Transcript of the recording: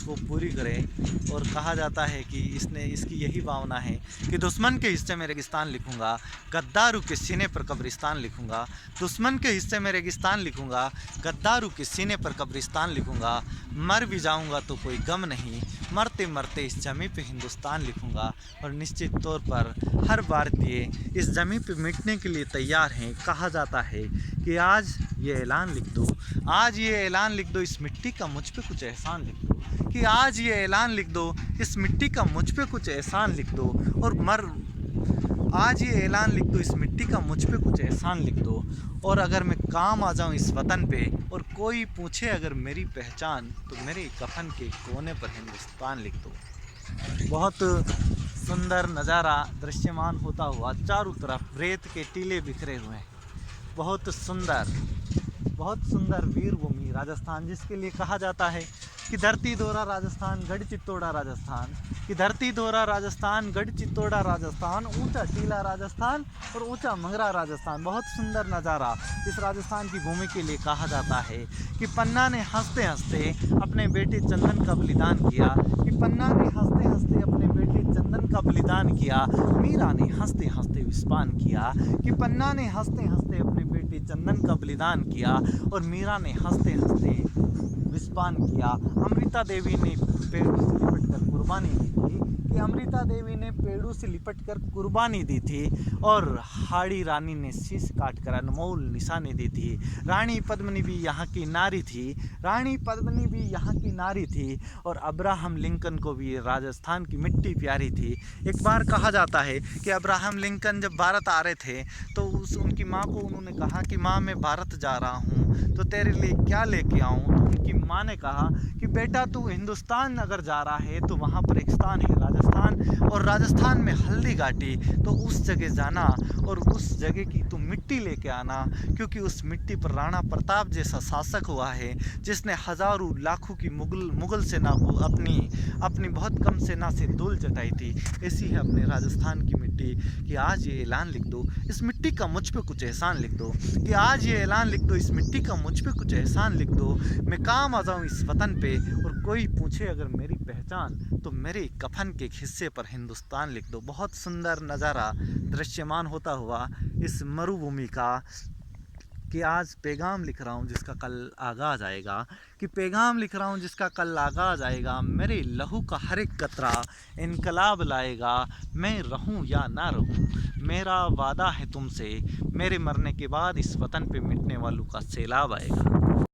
को पूरी करे। और कहा जाता है कि इसकी यही भावना है कि दुश्मन के हिस्से में रेगिस्तान लिखूंगा, गद्दारों के सीने पर कब्रिस्तान लिखूंगा। दुश्मन के हिस्से में रेगिस्तान लिखूंगा, गद्दारों के सीने पर कब्रिस्तान लिखूंगा। मर भी जाऊंगा तो कोई गम नहीं, मरते मरते इस जमी पे हिंदुस्तान लिखूंगा। और निश्चित तौर पर हर भारतीय इस जमी पे मिटने के लिए तैयार हैं। कहा जाता है कि आज ये ऐलान लिख दो, आज ये ऐलान लिख दो, इस मिट्टी का मुझ पे कुछ एहसान लिख दो। कि आज ये ऐलान लिख दो, इस मिट्टी का मुझ पे कुछ एहसान लिख दो। और आज ये ऐलान लिख दो, इस मिट्टी का मुझ पे कुछ एहसान लिख दो। और अगर मैं काम आ जाऊं इस वतन पे और कोई पूछे अगर मेरी पहचान, तो मेरे कफन के कोने पर हिंदुस्तान लिख दो। बहुत सुंदर नज़ारा दृश्यमान होता हुआ, चारों तरफ रेत के टीले बिखरे हुए हैं। बहुत सुंदर वीर भूमि राजस्थान, जिसके लिए कहा जाता है कि धरती दोहरा राजस्थान, गढ़ चित्तौड़ा राजस्थान। कि धरती दोहरा राजस्थान, गढ़ चित्तौड़ा राजस्थान, ऊंचा टीला राजस्थान और ऊंचा मंगरा राजस्थान। बहुत सुंदर नज़ारा इस राजस्थान की भूमि के लिए कहा जाता है कि पन्ना ने हंसते हंसते अपने बेटे चंदन का बलिदान किया। कि पन्ना ने हंसते हंसते अपने बेटे चंदन का बलिदान किया। मीरा ने हंसते हंसते विस्पान किया। कि पन्ना ने हंसते हंसते अपने बेटे चंदन का बलिदान किया और मीरा ने हंसते हंसते विस्पान किया। अमृता देवी ने पेड़ों से लिपट कर कुर्बानी दी थी। कि अमृता देवी ने पेड़ों से लिपट कर कुर्बानी दी थी। और हाड़ी रानी ने शीश काट कर अनमोल निशानी दी थी। रानी पद्मिनी भी यहाँ की नारी थी। रानी पद्मिनी भी यहाँ की नारी थी। और अब्राहम लिंकन को भी राजस्थान की मिट्टी प्यारी थी। एक बार कहा जाता है कि अब्राहम लिंकन जब भारत आ रहे थे तो उनकी माँ को उन्होंने कहा कि माँ मैं भारत जा रहा हूँ, तो तेरे लिए क्या लेके आऊँ। तो उनकी माँ ने कहा कि बेटा तू हिंदुस्तान अगर जा रहा है तो वहाँ पर एक स्थान है राजस्थान, और राजस्थान में हल्दी घाटी, तो उस जगह जाना और उस जगह की तू मिट्टी लेके आना। क्योंकि उस मिट्टी पर राणा प्रताप जैसा शासक हुआ है जिसने हज़ारों लाखों की मुग़ल सेना को अपनी बहुत कम सेना से धूल चटाई थी। ऐसी है अपने राजस्थान की मिट्टी। कि आज ये ऐलान लिख दो, इस मिट्टी का मुझ पे कुछ एहसान लिख दो। कि आज ये ऐलान लिख दो, इस मिट्टी का मुझ पे कुछ एहसान लिख दो। मैं काम आ जाऊँ इस वतन पे और कोई पूछे अगर मेरी पहचान, तो मेरे कफन के हिस्से पर हिंदुस्तान लिख दो। बहुत सुंदर नज़ारा दृश्यमान होता हुआ इस मरुभूमि का। कि आज पैगाम लिख रहा हूँ जिसका कल आगाज़ आएगा। कि पैगाम लिख रहा हूँ जिसका कल आगाज़ आएगा। मेरे लहू का हर एक कतरा इनकलाब लाएगा। मैं रहूँ या ना रहूँ, मेरा वादा है तुमसे, मेरे मरने के बाद इस वतन पे मिटने वालों का सैलाब आएगा।